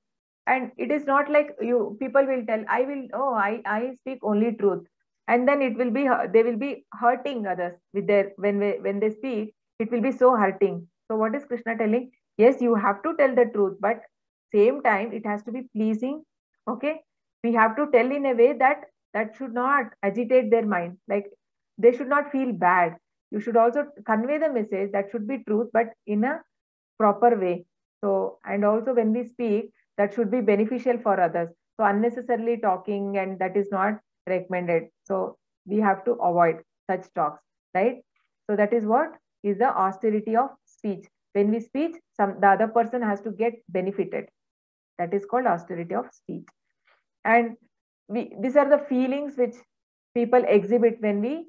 And it is not like people will tell, I speak only truth. And then it will be, they will be hurting others with their, when they speak, it will be so hurting. So what is Krishna telling? Yes, you have to tell the truth, but same time, it has to be pleasing. Okay. We have to tell in a way that should not agitate their mind. Like they should not feel bad. You should also convey the message that should be truth, but in a proper way. So, and also when we speak, that should be beneficial for others. So unnecessarily talking, and that is not recommended. So we have to avoid such talks, right? So that is what is the austerity of speech. When we speak, the other person has to get benefited. That is called austerity of speech. And these are the feelings which people exhibit when we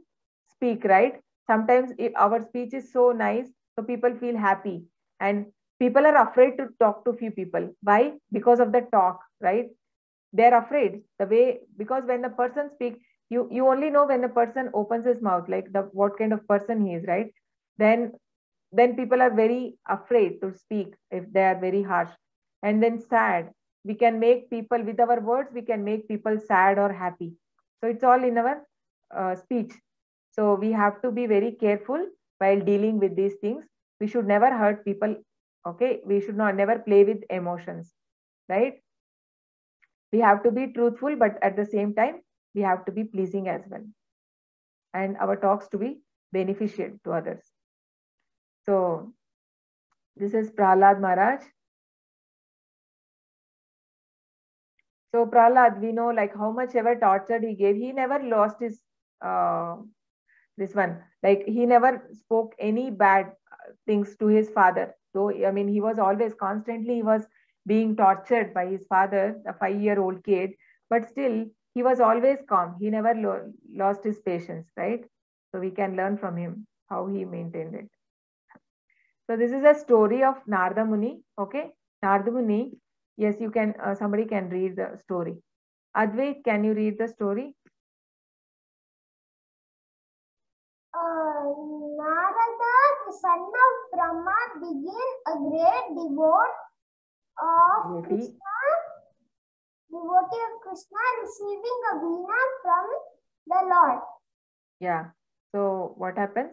speak, right? Sometimes if our speech is so nice, so people feel happy, and people are afraid to talk to few people. Why? Because of the talk, right? They're afraid the way, because when the person speaks, you only know when the person opens his mouth, like what kind of person he is, right? Then people are very afraid to speak if they are very harsh. And then sad, we can make people, with our words we can make people sad or happy. So it's all in our speech. So we have to be very careful while dealing with these things. We should never hurt people. Okay, we should never play with emotions, right? We have to be truthful, but at the same time we have to be pleasing as well, and our talks to be beneficial to others. So this is Prahlad Maharaj. So Prahlad, we know like how much ever tortured he gave, he never lost his this one. Like he never spoke any bad things to his father. So I mean, he was always constantly, he was being tortured by his father, a 5-year-old kid. but still he was always calm. He never lost his patience, right? So we can learn from him how he maintained it. So this is a story of Narada Muni. Okay, Narada Muni. Yes, you can. Somebody can read the story. Advait, can you read the story? Narada, the son of Brahma, began a great devotee of Krishna, receiving a veena from the Lord. Yeah. So what happens?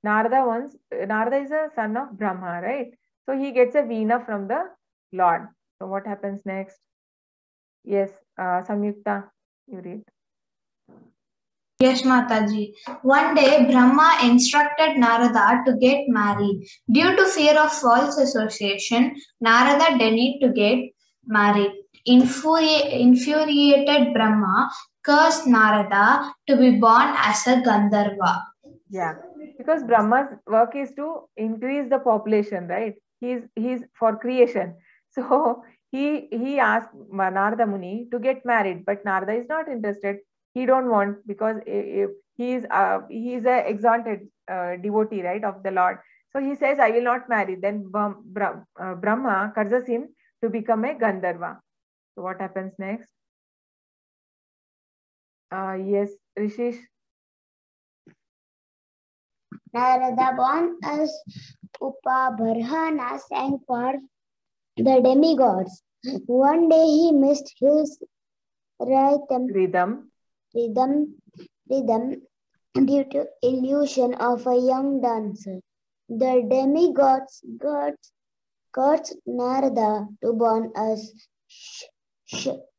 Narada is a son of Brahma, right? So he gets a veena from the Lord. So what happens next? Yes, Samyukta, you read. Yes, Mataji. One day, Brahma instructed Narada to get married. Due to fear of false association, Narada denied to get married. Infuriated Brahma cursed Narada to be born as a Gandharva. Yeah, because Brahma's work is to increase the population, right? He's for creation. So he asked Narada Muni to get married, but Narada is not interested. He don't want, because he's a exalted devotee, right, of the Lord. So he says, I will not marry. Then Brahma curses him to become a Gandharva. So what happens next? Yes, Rishish. Narada, born as Upabharhana, sang for the demigods. One day he missed his rhythm due to illusion of a young dancer. The demigods cursed Narada to born as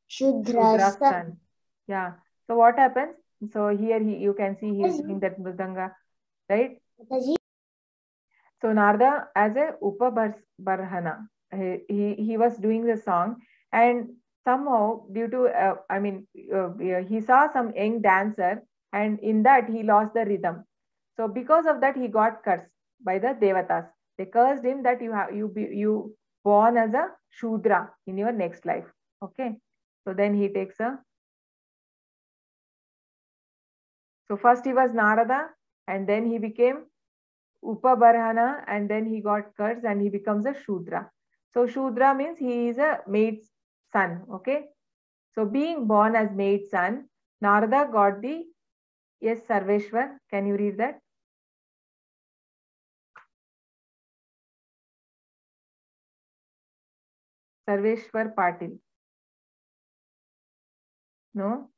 Shudra's son. Yeah. So what happens? So here you can see he is doing that mridanga, right? So Narada, as a Upabarhana, he was doing the song, and somehow due to he saw some young dancer, and in that he lost the rhythm. So because of that he got cursed by the Devatas. They cursed him that you born as a Shudra in your next life. Okay. So then he takes a. So first he was Narada, and then he became Upabarhana, and then he got cursed and he becomes a Shudra. So Shudra means he is a maid's son. Okay. So being born as maid's son, Narada got the. Yes, Sarveshwar, can you read that? Sarveshwar Patil. No?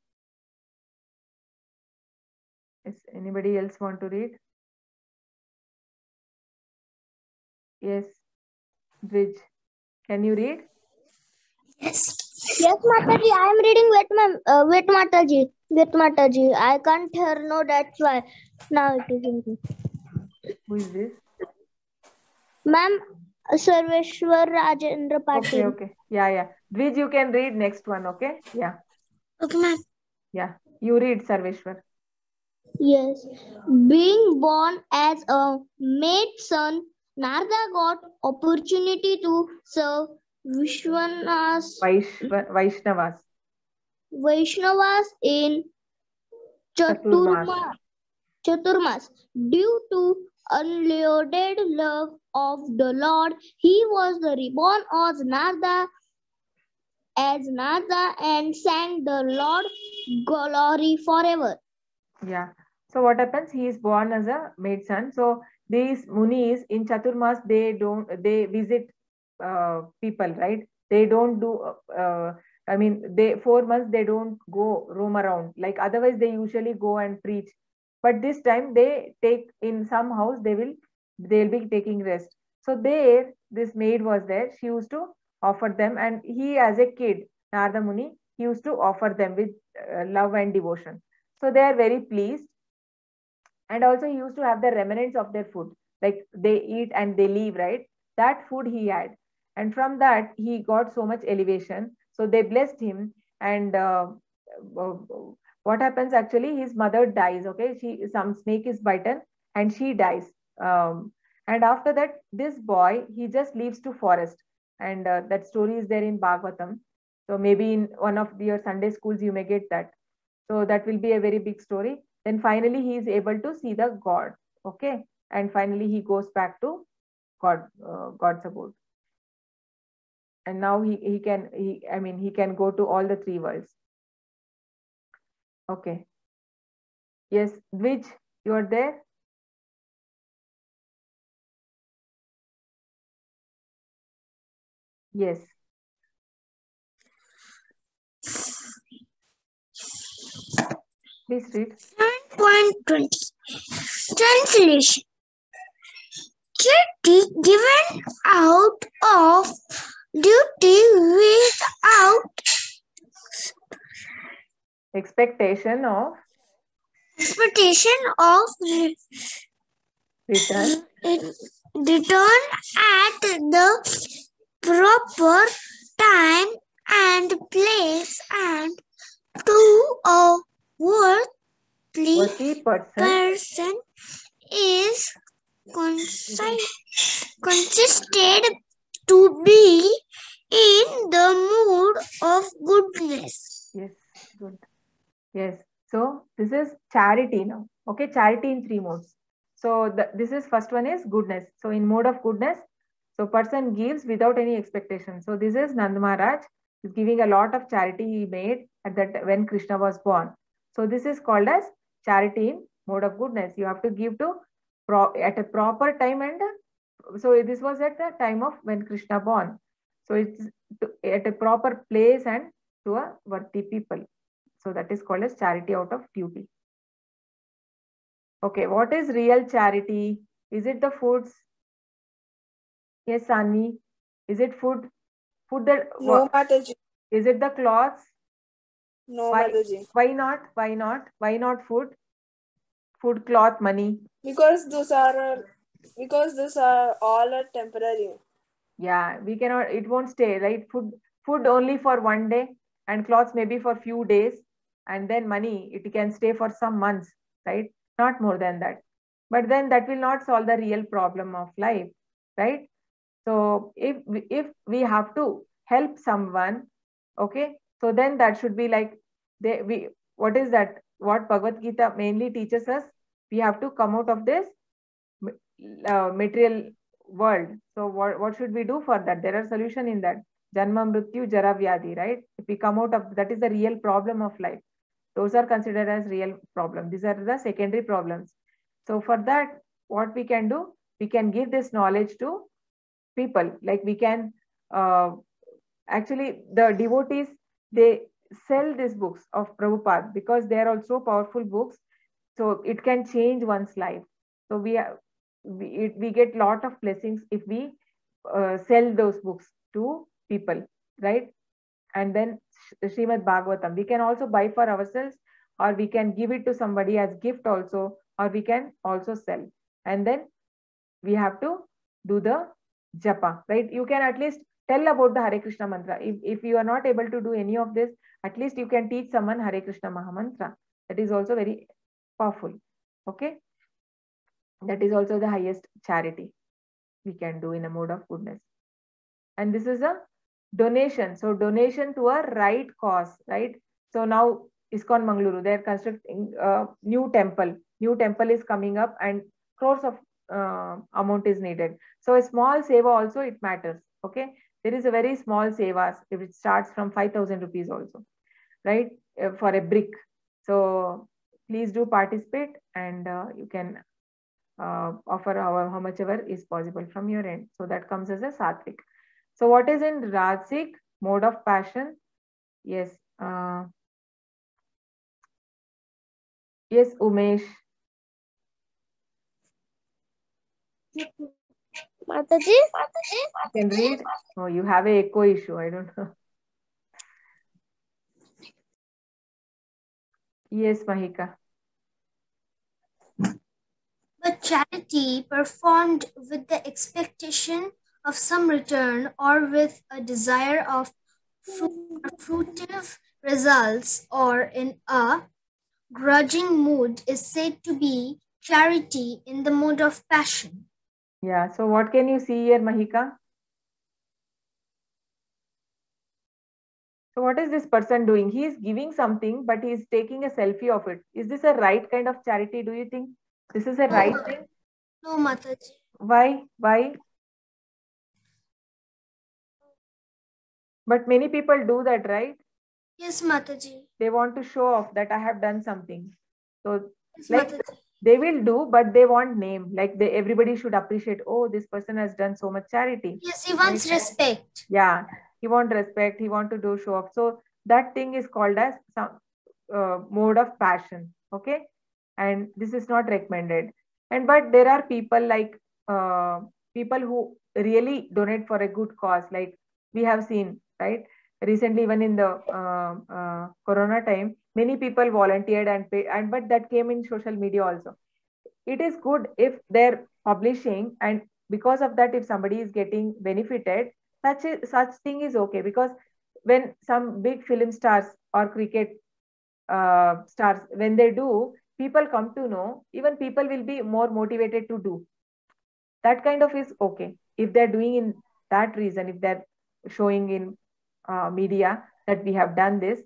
Is anybody else want to read? Yes, Dvij. Can you read? Yes, Mataji, I am reading. Wait, Mataji. I can't hear. No, that's why. Now it is in. Who is this? Ma'am, Sarveshwar Rajendra Patil. Okay. Yeah. Dvij, you can read next one. Okay. Yeah. Okay, ma'am. Yeah. You read, Sarveshwar. Yes. Being born as a maid son, Narada got opportunity to serve Vaishnavas in Chaturmas. Due to unloaded love of the Lord, he was reborn as Narada and sang the Lord glory forever. Yeah. So what happens? He is born as a maid son. So these munis in Chaturmas, they visit people, right? They don't do. 4 months they don't go roam around. Like otherwise, they usually go and preach. But this time they take in some house. They'll be taking rest. So there, this maid was there. She used to offer them, and he, as a kid, Narada Muni, he used to offer them with love and devotion. So they are very pleased. And also he used to have the remnants of their food. Like they eat and they leave, right? That food he had. And from that, he got so much elevation. So they blessed him. And what happens actually, his mother dies. Okay. Some snake is bitten and she dies. And after that, this boy, he just leaves to forest. And that story is there in Bhagavatam. So maybe in one of your Sunday schools, you may get that. So that will be a very big story. Then finally, he is able to see the God. Okay. And finally, he goes back to God's abode. And now he can go to all the three worlds. Okay. Yes, Dvij, you are there? Yes. Please read. 7.20 Translation. Charity given out of duty without Expectation of return. Return at the proper time and place, and to a Worthy person is consisted to be in the mood of goodness. Yes, good. Yes. So this is charity now. Okay, charity in three modes. So this is first one is goodness. So in mode of goodness, so person gives without any expectation. So this is Nand Maharaj is giving a lot of charity he made at that when Krishna was born. So this is called as charity in mode of goodness. You have to give to at a proper time, and so this was at the time of when Krishna born. So it's at a proper place and to a worthy people. So that is called as charity out of duty. Okay, what is real charity? Is it the foods? Yes, Sanvi. Is it food? Food that No, Mataji. Is it the clothes? No, Why, Mataji. why not? Why not? Why not food? Food, cloth, money. Because those are all temporary. Yeah, we cannot. It won't stay, right? Food only for one day, and clothes maybe for few days, and then money it can stay for some months, right? Not more than that. But then that will not solve the real problem of life, right? So if we have to help someone, okay, so then that should be like what is that? What Bhagavad Gita mainly teaches us, we have to come out of this material world. So what should we do for that? There are solutions in that. Janma, Mrityu, Jara, Vyadhi, right? If we come out of that is the real problem of life. Those are considered as real problems. These are the secondary problems. So for that, what we can do, we can give this knowledge to people. Like we can actually the devotees, they sell these books of Prabhupada because they are also powerful books. So it can change one's life. So we get lot of blessings if we sell those books to people, right? And then Srimad Bhagavatam, we can also buy for ourselves, or we can give it to somebody as gift also, or we can also sell. And then we have to do the japa, right? You can at least tell about the Hare Krishna mantra. If you are not able to do any of this, at least you can teach someone Hare Krishna Mahamantra. That is also very powerful. Okay. That is also the highest charity we can do in a mode of goodness. And this is a donation. So donation to a right cause, right? So now ISKCON Mangaluru, they are constructing a new temple. New temple is coming up and crores of amount is needed. So a small seva also, it matters. Okay. There is a very small sevas if it starts from 5,000 rupees also, right? For a brick. So please do participate, and you can offer how much ever is possible from your end. So that comes as a sattvic. So what is in Rajasic? Mode of passion? Yes. Yes, Umesh. Mataji? You can read? Oh, you have an echo issue. I don't know. Yes, Mahika. But charity performed with the expectation of some return or with a desire of fruitive results or in a grudging mood is said to be charity in the mode of passion. Yeah, so what can you see here, Mahika? So what is this person doing? He is giving something, but he is taking a selfie of it. Is this a right kind of charity? Do you think this is a right thing? No, Mataji. Why? Why? But many people do that, right? Yes, Mataji. They want to show off that I have done something. So Yes, like Mataji. they will do, but they want name. Like everybody should appreciate, oh, this person has done so much charity. Yes, he wants respect. Yeah, he want respect, he want to do show off. So that thing is called as some mode of passion. Okay, and this is not recommended. And but there are people like people who really donate for a good cause, like we have seen, right? Recently, even in the corona time, many people volunteered and paid, and but that came in social media also. It is good if they're publishing, and because of that, if somebody is getting benefited, such thing is okay. Because when some big film stars or cricket stars, when they do, people come to know, even people will be more motivated to do. That kind of is okay if they're doing in that reason, if they're showing in media that we have done this,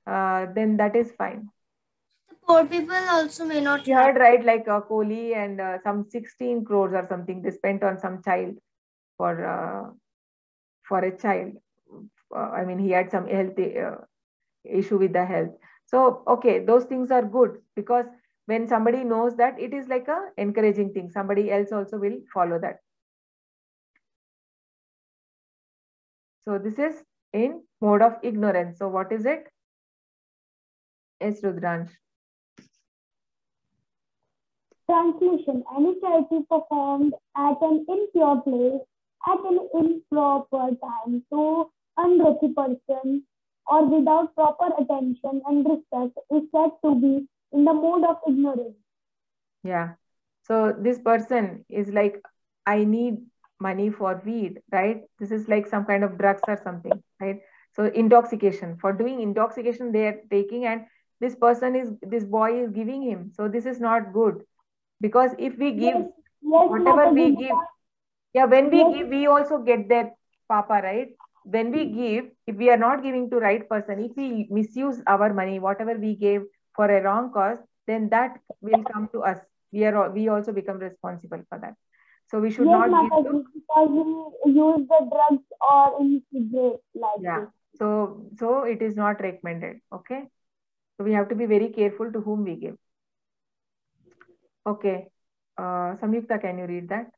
then that is fine. The poor people also may not You have. heard, right? Like Kohli and some 16 crores or something they spent on some child for a child. I mean, he had some health issue with the health. So, okay, those things are good, because when somebody knows that, it is like a encouraging thing. Somebody else also will follow that. So this is in mode of ignorance. So what is it? Yes, Rudransh. Translation: any charity performed at an impure place at an improper time to unworthy person or without proper attention and respect is said to be in the mode of ignorance. Yeah. So this person is like, I need money for weed, right? This is like some kind of drugs or something, right? So intoxication. For doing intoxication, they are taking, and this boy is giving him. So this is not good, because if we give Yes, whatever we Mataji, give, yeah, when we yes, give, we also get that papa, right? When we give, if we are not giving to right person, if we misuse our money, whatever we gave for a wrong cause, then that will come to us. We also become responsible for that. So we should yes, not give to, Mataji, because we use the drugs or in cigarette like yeah. this. So it is not recommended. Okay. So we have to be very careful to whom we give. Okay. Samyukta, can you read that?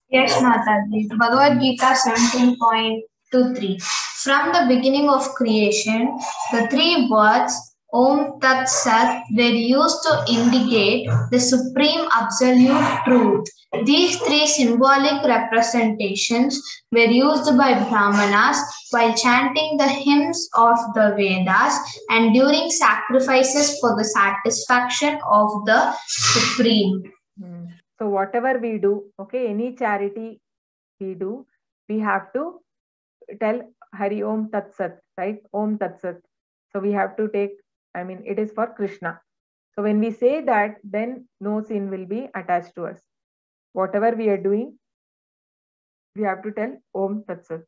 Yes, Mataji. Bhagavad Gita 17.23. From the beginning of creation, the three words Om Tat Sat were used to indicate the supreme absolute truth. These three symbolic representations were used by Brahmanas while chanting the hymns of the Vedas and during sacrifices for the satisfaction of the Supreme. So whatever we do, okay, any charity we do, we have to tell Hari Om Tat Sat, right? Om Tat Sat. So we have to take, I mean, it is for Krishna. So when we say that, then no sin will be attached to us. Whatever we are doing, we have to tell Om Tat Sat.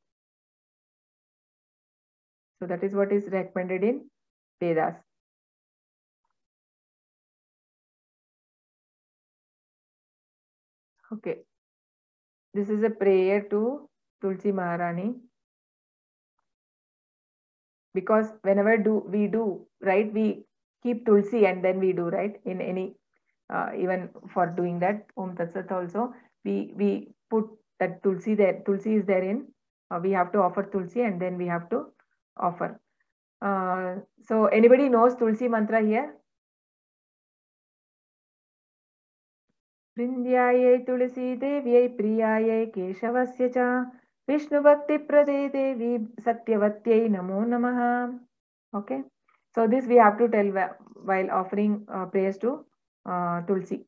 So that is what is recommended in Vedas. Okay. This is a prayer to Tulsi Maharani. Because whenever we do, right, we keep Tulsi and then we do, right, in any, even for doing that, Om Tat Sat also, we put that Tulsi there. Tulsi is therein. We have to offer Tulsi and then we have to offer. So anybody knows Tulsi mantra here? Vrindyayai Tulsi Devyai Priyayai Keshavasya Cha Vishnu Bhakti Prade Devi Satyavatyai Namo Namaha. Okay. So this we have to tell while offering prayers to Tulsi.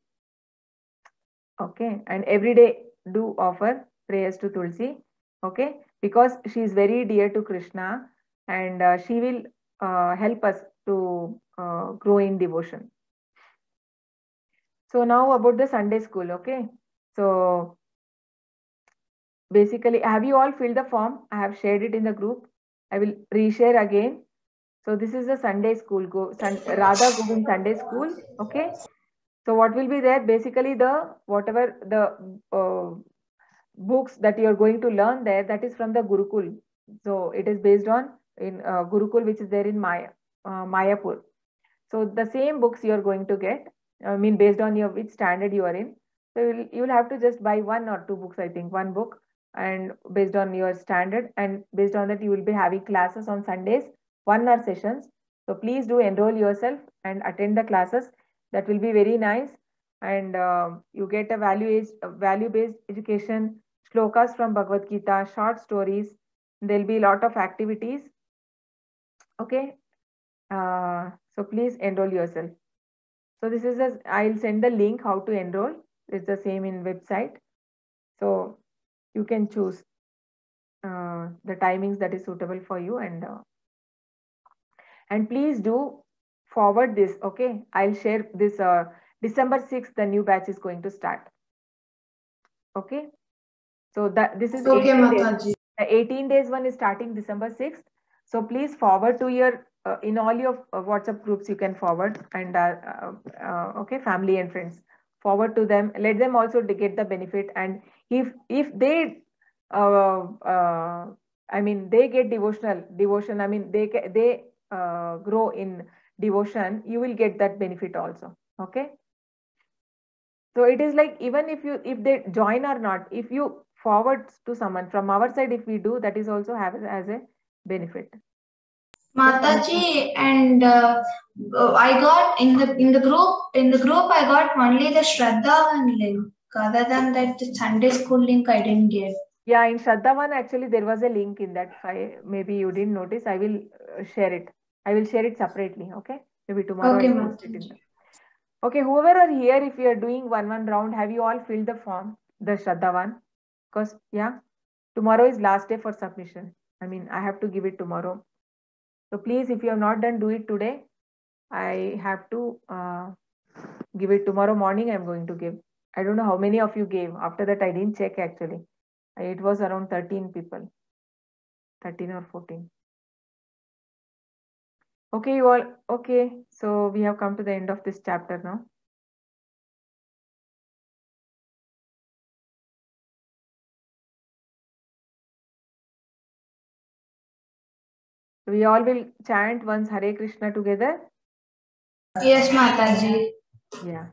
Okay. And every day do offer prayers to Tulsi. Okay. Because she is very dear to Krishna, and she will help us to grow in devotion. So now about the Sunday school. Okay. So basically, have you all filled the form? I have shared it in the group. I will reshare again. So this is the Sunday school, Radha Govind Sunday School. Okay. So what will be there? Basically, whatever the books that you are going to learn there, that is from the Gurukul. So it is based on in Gurukul, which is there in Mayapur. So the same books you are going to get. I mean, based on which standard you are in. So you will have to just buy 1 or 2 books. I think 1 book, and based on your standard, and based on that you will be having classes on Sundays, 1 hour sessions. So please do enroll yourself and attend the classes. That will be very nice, and you get a value-based education, shlokas from Bhagavad Gita, short stories. There will be a lot of activities. Okay, so please enroll yourself. So this is I'll send the link how to enroll. It's the same in website. So you can choose the timings that is suitable for you, and please do forward this. Okay, I'll share this. December 6th, the new batch is going to start. Okay, so this is okay, 18 Mataji. days. The 18 days one is starting December 6th. So please forward to your in all your WhatsApp groups. You can forward, and okay, family and friends, forward to them. Let them also get the benefit. And if they I mean, they get devotion. I mean, they grow in devotion. You will get that benefit also. Okay. So it is like, even if they join or not, if you forward to someone from our side, if we do, that is also as a benefit. Mataji, and I got in the group I got only the Shraddha one link. Other than that, the Sunday school link I didn't get. Yeah, in Shraddha one, actually there was a link in that file. Maybe you didn't notice. I will share it. I will share it separately. Okay. Maybe tomorrow. Okay, I'll post it in the... Okay, whoever are here, if you are doing one round, have you all filled the form, the Shraddha one? Because yeah, tomorrow is last day for submission. I mean, I have to give it tomorrow. So please, if you have not done, do it today. I have to give it tomorrow morning. I'm going to give. I don't know how many of you gave. After that, I didn't check actually. It was around 13 people, 13 or 14. Okay, you all. Okay, so we have come to the end of this chapter now. We all will chant once Hare Krishna together. Yes, Mataji. Yeah.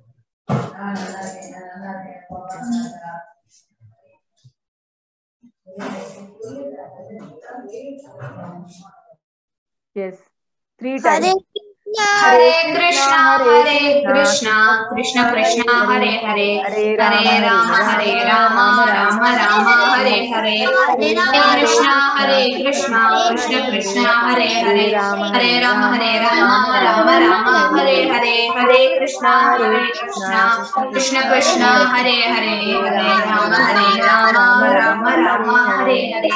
Yes. 3 times. Hare Krishna, Krishna Krishna, Hare Hare, Hare Rama, Rama Rama, Hare Hare, Hare Krishna, Krishna, Hare Hare, Hare Rama, Rama Rama, Hare Hare, Hare Krishna, Krishna Krishna, Hare Hare, Hare Rama, Rama Rama, Hare Hare.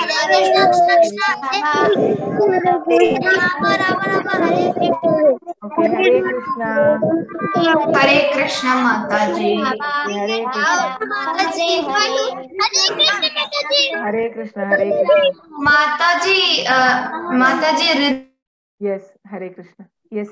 Okay, Hare Krishna. Hare Krishna, Mataji. Hare Krishna. Hare Krishna, Hare Krishna. Mataji. Yes, Hare Krishna. Yes,